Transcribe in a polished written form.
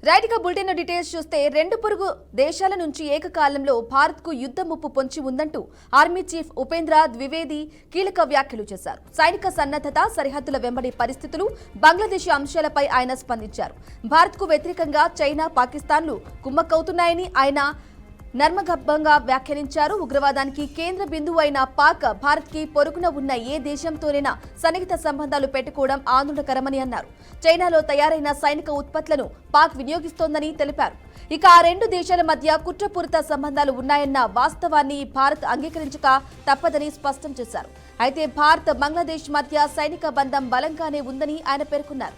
Right గా bulletin details చూస్తే రెండు పొరుగు దేశాల నుంచి ఏకకాలంలో భారత్ కు యుద్ధ ముప్పు పొంచి ఉందంటూ ఆర్మీ చీఫ్ ఉపేంద్ర ద్వివేది కీలక వ్యాఖ్యలు చేశారు. సైనిక సన్నద్ధత, సరిహద్దుల వెంబడి పరిస్థితులు, బంగ్లాదేశ్ అంశాలపై ఆయన స్పందించారు. భారత్ కు వ్యతిరేకంగా చైనా, పాకిస్తాన్లు కుమ్మక్కవుతున్నాయని ఆయన నర్మగర్భంగా వ్యాఖ్యానించారు. ఉగ్రవాదానికి కేంద్ర బిందువు అయిన పాక్ భారత్ కి పొరుగున ఉన్న ఏ దేశంతోనైనా సన్నిహిత సంబంధాలు పెట్టుకోవడం ఆందోళనకరమని అన్నారు. చైనాలో తయారైన సైనిక ఉత్పత్తులను పాక్ వినియోగిస్తోందని తెలిపారు. ఇక ఆ రెండు దేశాల మధ్య కుట్రపూరిత సంబంధాలు ఉన్నాయన్న వాస్తవాన్ని భారత్ అంగీకరించక తప్పదని స్పష్టం చేశారు. అయితే భారత్, బంగ్లాదేశ్ మధ్య సైనిక బంధం బలంగానే ఉందని ఆయన పేర్కొన్నారు.